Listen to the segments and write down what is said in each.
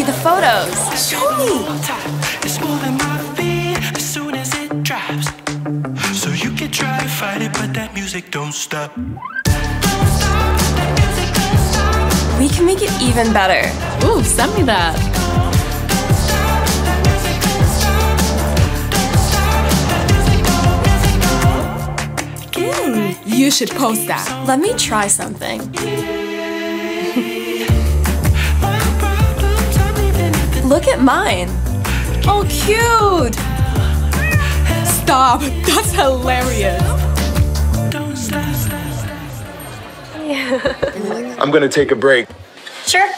the photos. Show me. It's more than my feet as soon as it drops. So you can try to fight it, but that music don't stop. We can make it even better. Ooh, send me that. You should post that. Let me try something. Look at mine. Oh, cute. Stop. That's hilarious. I'm gonna take a break. Sure.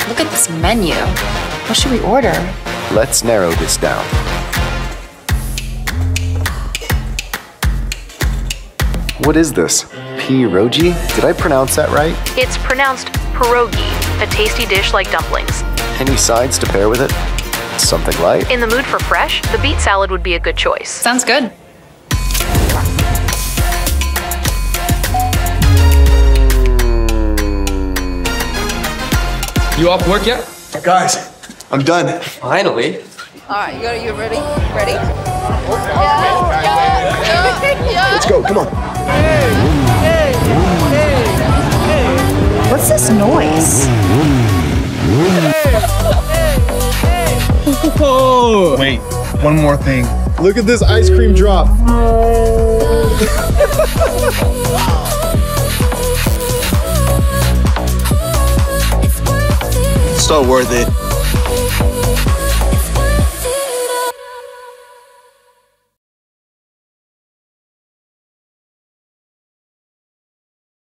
Look at this menu. What should we order? Let's narrow this down. What is this? Pierogi? Did I pronounce that right? It's pronounced pierogi, a tasty dish like dumplings. Any sides to pair with it? Something light? In the mood for fresh, the beet salad would be a good choice. Sounds good. You off work yet? Guys, I'm done. Finally. All right, you ready? Ready? Let's go, come on. What's this noise? Oh. Wait, one more thing. Look at this ice cream drop. So worth it.